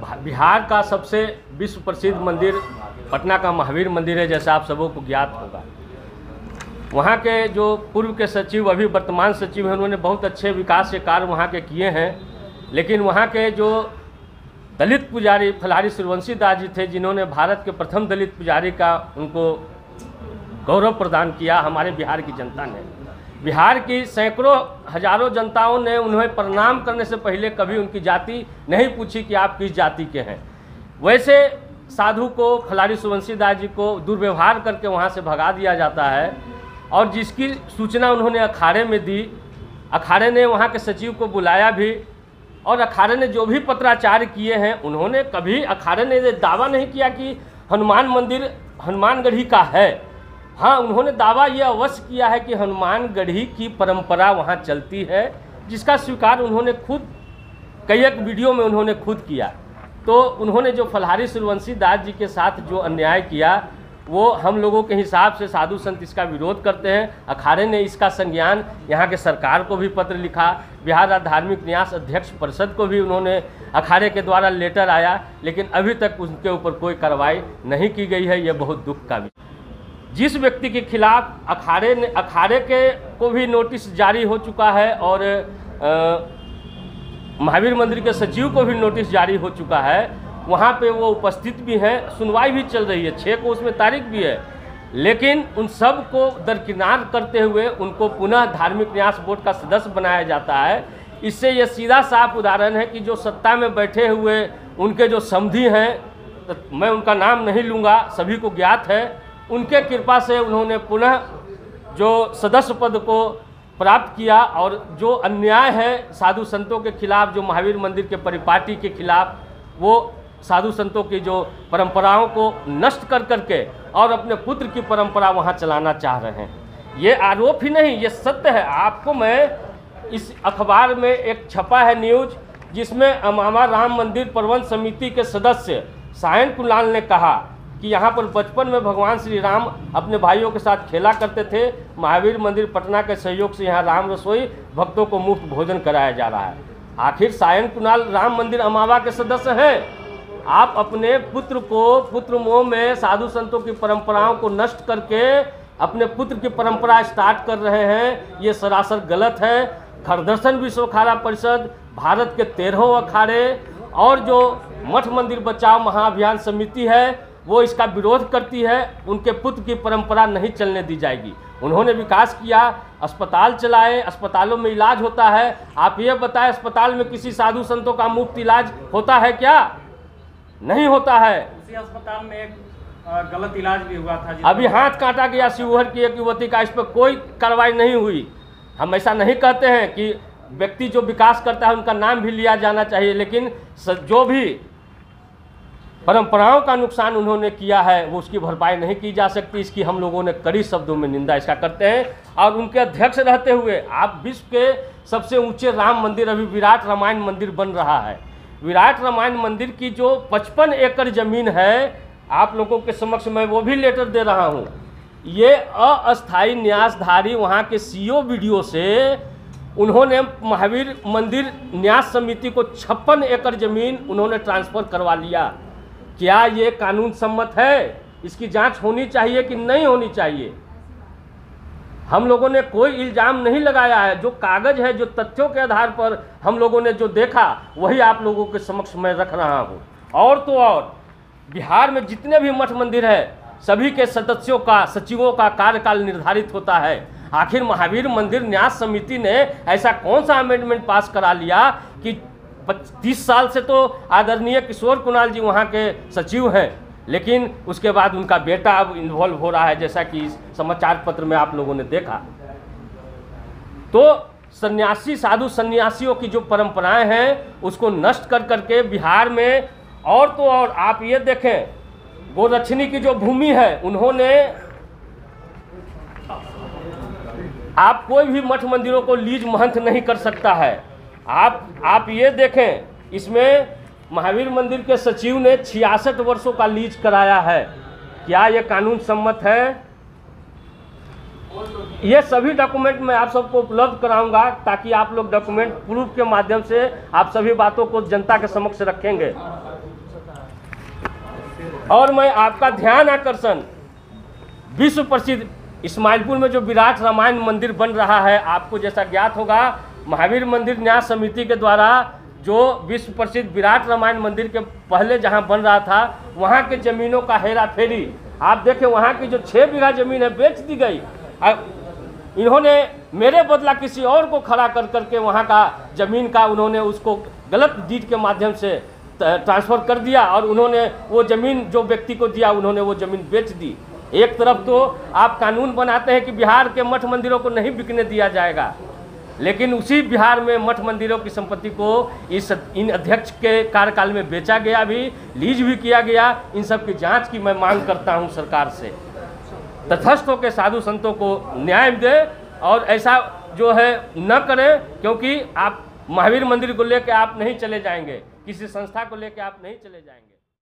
बिहार का सबसे विश्व प्रसिद्ध मंदिर पटना का महावीर मंदिर है, जैसा आप सबों को ज्ञात होगा। वहाँ के जो पूर्व के सचिव अभी वर्तमान सचिव हैं, उन्होंने बहुत अच्छे विकास के कार्य वहाँ के किए हैं। लेकिन वहाँ के जो दलित पुजारी फलारी सूर्यवंशी दास जी थे, जिन्होंने भारत के प्रथम दलित पुजारी का उनको गौरव प्रदान किया, हमारे बिहार की जनता ने, बिहार की सैकड़ों हजारों जनताओं ने उन्हें प्रणाम करने से पहले कभी उनकी जाति नहीं पूछी कि आप किस जाति के हैं। वैसे साधु को, फलारी सूर्यवंशी दास जी को दुर्व्यवहार करके वहाँ से भगा दिया जाता है, और जिसकी सूचना उन्होंने अखाड़े में दी। अखाड़े ने वहाँ के सचिव को बुलाया भी, और अखाड़े ने जो भी पत्राचार किए हैं, उन्होंने कभी अखाड़े ने ये दावा नहीं किया कि हनुमान मंदिर हनुमानगढ़ी का है। हाँ, उन्होंने दावा ये अवश्य किया है कि हनुमानगढ़ी की परंपरा वहाँ चलती है, जिसका स्वीकार उन्होंने खुद कई एक वीडियो में उन्होंने खुद किया। तो उन्होंने जो फलारी सूर्यवंशी दास जी के साथ जो अन्याय किया, वो हम लोगों के हिसाब से साधु संत इसका विरोध करते हैं। अखाड़े ने इसका संज्ञान यहाँ के सरकार को भी पत्र लिखा, बिहार धार्मिक न्यास अध्यक्ष परिषद को भी उन्होंने अखाड़े के द्वारा लेटर आया, लेकिन अभी तक उनके ऊपर कोई कार्रवाई नहीं की गई है। ये बहुत दुख का विषय। जिस व्यक्ति के खिलाफ अखाड़े के को भी नोटिस जारी हो चुका है, और महावीर मंदिर के सचिव को भी नोटिस जारी हो चुका है, वहाँ पे वो उपस्थित भी हैं, सुनवाई भी चल रही है, 6 को उसमें तारीख भी है। लेकिन उन सब को दरकिनार करते हुए उनको पुनः धार्मिक न्यास बोर्ड का सदस्य बनाया जाता है। इससे ये सीधा साफ उदाहरण है कि जो सत्ता में बैठे हुए उनके जो समधी हैं, तो मैं उनका नाम नहीं लूँगा, सभी को ज्ञात है, उनके कृपा से उन्होंने पुनः जो सदस्य पद को प्राप्त किया। और जो अन्याय है साधु संतों के खिलाफ, जो महावीर मंदिर के परिपाटी के खिलाफ, वो साधु संतों की जो परंपराओं को नष्ट कर करके और अपने पुत्र की परंपरा वहाँ चलाना चाह रहे हैं। ये आरोप ही नहीं, ये सत्य है। आपको मैं इस अखबार में एक छपा है न्यूज, जिसमें अमामा राम मंदिर प्रबंध समिति के सदस्य सायन कुलाल ने कहा कि यहाँ पर बचपन में भगवान श्री राम अपने भाइयों के साथ खेला करते थे। महावीर मंदिर पटना के सहयोग से यहाँ राम रसोई भक्तों को मुफ्त भोजन कराया जा रहा है। आखिर सायन कुलाल राम मंदिर अमावा के सदस्य हैं। आप अपने पुत्र को पुत्र मोह में साधु संतों की परंपराओं को नष्ट करके अपने पुत्र की परंपरा स्टार्ट कर रहे हैं। ये सरासर गलत है। खरदर्शन विश्व अखाड़ा परिषद, भारत के 13 अखाड़े और जो मठ मंदिर बचाओ महाअभियान समिति है, वो इसका विरोध करती है। उनके पुत्र की परंपरा नहीं चलने दी जाएगी। उन्होंने विकास किया, अस्पताल चलाए, अस्पतालों में इलाज होता है। आप ये बताएं, अस्पताल में किसी साधु संतों का मुफ्त इलाज होता है क्या? नहीं होता है। उसी अस्पताल में एक गलत इलाज भी हुआ था। अभी हाथ काटा गया शिवहर की एक युवती का, इस पर कोई कार्रवाई नहीं हुई। हम ऐसा नहीं कहते हैं कि व्यक्ति जो विकास करता है उनका नाम भी लिया जाना चाहिए, लेकिन जो भी परंपराओं का नुकसान उन्होंने किया है वो उसकी भरपाई नहीं की जा सकती। इसकी हम लोगों ने कड़ी शब्दों में निंदा इसका करते हैं। और उनके अध्यक्ष रहते हुए आप विश्व के सबसे ऊंचे राम मंदिर, अभी विराट रामायण मंदिर बन रहा है। विराट रामायण मंदिर की जो 55 एकड़ ज़मीन है, आप लोगों के समक्ष मैं वो भी लेटर दे रहा हूँ। ये अस्थायी न्यासधारी वहाँ के सीओ वीडियो से उन्होंने महावीर मंदिर न्यास समिति को 56 एकड़ ज़मीन उन्होंने ट्रांसफ़र करवा लिया। क्या ये कानून सम्मत है? इसकी जांच होनी चाहिए कि नहीं होनी चाहिए? हम लोगों ने कोई इल्ज़ाम नहीं लगाया है। जो कागज़ है, जो तथ्यों के आधार पर हम लोगों ने जो देखा, वही आप लोगों के समक्ष मैं रख रहा हूँ। और तो और बिहार में जितने भी मठ मंदिर है, सभी के सदस्यों का, सचिवों का कार्यकाल निर्धारित होता है। आखिर महावीर मंदिर न्यास समिति ने ऐसा कौन सा अमेंडमेंट पास करा लिया कि 30 साल से तो आदरणीय किशोर कुणाल जी वहाँ के सचिव हैं, लेकिन उसके बाद उनका बेटा अब इन्वॉल्व हो रहा है, जैसा कि इस समाचार पत्र में आप लोगों ने देखा। तो सन्यासी, साधु सन्यासियों की जो परंपराएं हैं उसको नष्ट कर करके बिहार में, और तो और आप ये देखें, गोरक्षिणी की जो भूमि है, उन्होंने, आप कोई भी मठ मंदिरों को लीज महंत नहीं कर सकता है। आप ये देखें, इसमें महावीर मंदिर के सचिव ने 66 वर्षों का लीज कराया है। क्या ये कानून सम्मत है? ये सभी डॉक्यूमेंट मैं आप सबको उपलब्ध कराऊंगा, ताकि आप लोग डॉक्यूमेंट प्रूफ के माध्यम से आप सभी बातों को जनता के समक्ष रखेंगे। और मैं आपका ध्यान आकर्षण, विश्व प्रसिद्ध इस्माइलपुर में जो विराट रामायण मंदिर बन रहा है, आपको जैसा ज्ञात होगा, महावीर मंदिर न्यास समिति के द्वारा जो विश्व प्रसिद्ध विराट रामायण मंदिर के पहले जहां बन रहा था, वहां के ज़मीनों का हेरा फेरी आप देखें, वहां की जो 6 बीघा ज़मीन है बेच दी गई। इन्होंने मेरे बदला किसी और को खड़ा कर करके वहां का ज़मीन का उन्होंने उसको गलत डीड के माध्यम से ट्रांसफ़र कर दिया, और उन्होंने वो ज़मीन जो व्यक्ति को दिया उन्होंने वो ज़मीन बेच दी। एक तरफ तो आप कानून बनाते हैं कि बिहार के मठ मंदिरों को नहीं बिकने दिया जाएगा, लेकिन उसी बिहार में मठ मंदिरों की संपत्ति को इन अध्यक्ष के कार्यकाल में बेचा गया, भी लीज भी किया गया। इन सब की जांच की मैं मांग करता हूं सरकार से। तटस्थ होकर साधु संतों को न्याय दे और ऐसा जो है न करें, क्योंकि आप महावीर मंदिर को लेकर आप नहीं चले जाएंगे, किसी संस्था को लेकर आप नहीं चले जाएंगे।